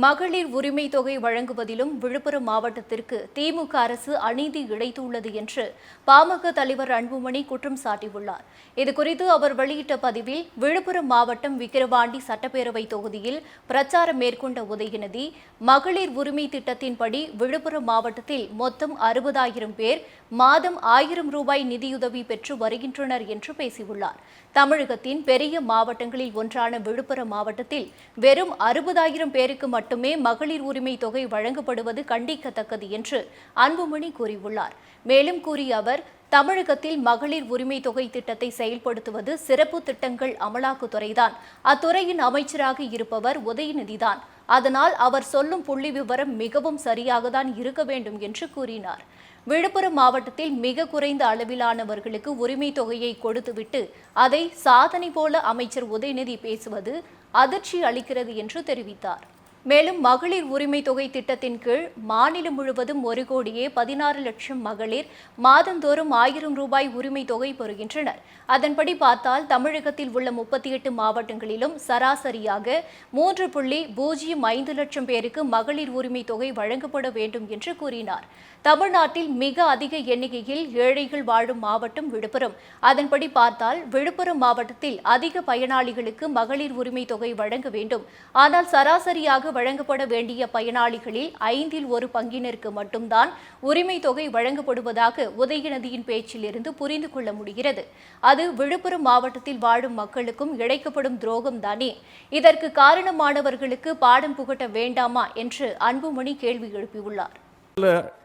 மகளிர் உரிமை தொகை வழங்குவதிலும் விழுப்புரம் மாவட்டத்திற்கு திமுக அரசு அநீதி இழைத்துள்ளது என்று பாமக தலைவர் அன்புமணி குற்றம் சாட்டியுள்ளார். இதுகுறித்து அவர் வெளியிட்ட பதிவில், விழுப்புரம் மாவட்டம் விக்கிரவாண்டி சட்டப்பேரவை தொகுதியில் பிரச்சாரம் மேற்கொண்ட உதயநிதி, மகளிர் உரிமை திட்டத்தின்படி விழுப்புரம் மாவட்டத்தில் மொத்தம் 60,000 பேர் மாதம் 1,000 ரூபாய் நிதியுதவி பெற்று வருகின்றனர் என்று பேசியுள்ளார். தமிழகத்தின் பெரிய மாவட்டங்களில் ஒன்றான விழுப்புரம் மாவட்டத்தில் வெறும் 60,000 பேருக்கு மட்டுமே மகளிர் உரிமை தொகை வழங்கப்படுவது கண்டிக்கத்தக்கது என்று அன்புமணி கூறியுள்ளார். மேலும் கூறிய அவர், தமிழகத்தில் மகளிர் உரிமை தொகை திட்டத்தை செயல்படுத்துவது சிறப்பு திட்டங்கள் அமலாக்கத்துறைதான். அத்துறையின் அமைச்சராக இருப்பவர் உதயநிதிதான். அதனால் அவர் சொல்லும் புள்ளி விவரம் மிகவும் சரியாகத்தான் இருக்க வேண்டும் என்று கூறினார். விழுப்புரம் மாவட்டத்தில் மிக குறைந்த அளவிலானவர்களுக்கு உரிமை தொகையை கொடுத்துவிட்டு அதை சாதனை போல அமைச்சர் உதயநிதி பேசுவது அதிர்ச்சி அளிக்கிறது என்று தெரிவித்தார். மேலும் மகளிர் உரிமை தொகை திட்டத்தின் கீழ் மாநிலம் முழுவதும் 1,16,00,000 மகளிர் மாதந்தோறும் 1,000 ரூபாய் உரிமை தொகை பெறுகின்றனர். அதன்படி பார்த்தால் தமிழகத்தில் உள்ள 38 மாவட்டங்களிலும் சராசரியாக 3.05 லட்சம் பேருக்கு மகளிர் உரிமை தொகை வழங்கப்பட வேண்டும் என்று கூறினார். தமிழ்நாட்டில் மிக அதிக எண்ணிக்கையில் ஏழைகள் வாழும் மாவட்டம் விழுப்புரம். அதன்படி பார்த்தால் விழுப்புரம் மாவட்டத்தில் அதிக பயனாளிகளுக்கு மகளிர் உரிமை தொகை வழங்க வேண்டும். ஆனால் சராசரியாக வழங்கப்பட வேண்டிய பயனாளிகளில் 1/5 மட்டும்தான் உரிமை தொகை வழங்கப்படுவதாக உதயநிதியின் பேச்சில் இருந்து புரிந்து கொள்ள முடிகிறது. அது விழுப்புரம் மாவட்டத்தில் வாழும் மக்களுக்கும் இழைக்கப்படும் துரோகம் தானே. இதற்கு காரணமானவர்களுக்கு பாடம் புகட்ட வேண்டாமா என்று அன்புமணி கேள்வி எழுப்பியுள்ளார்.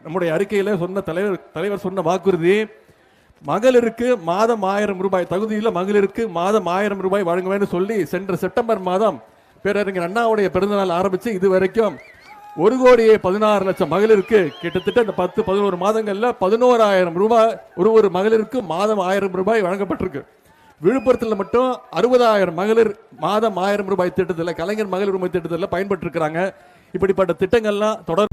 நம்முடைய அறிக்கையில சொன்ன தலைவர் சொன்ன வாக்குறுதி, மகளிருக்கு மாதம் 1,000 ரூபாய், தகுதியில் மகளிருக்கு மாதம் 1,000 ரூபாய் வழங்க வேண்டும் சொல்லி சென்ற செப்டம்பர் மாதம் பேரறிஞர் அண்ணாவுடைய பிறந்தநாள் ஆரம்பிச்சு இதுவரைக்கும் 1,16,00,000 மகளிருக்கு கிட்டத்தட்ட இந்த 10-11 மாதங்கள்ல 11,000 ரூபாய் ஒரு மகளிருக்கு மாதம் 1,000 ரூபாய் வழங்கப்பட்டிருக்கு. விழுப்புரத்தில் மட்டும் 60,000 மகளிர் மாதம் 1,000 ரூபாய் திட்டத்தில், கலைஞர் மகளிர் உரிமை திட்டத்தில் பயன்பட்டு இருக்கிறாங்க. இப்படிப்பட்ட திட்டங்கள்லாம் தொடர்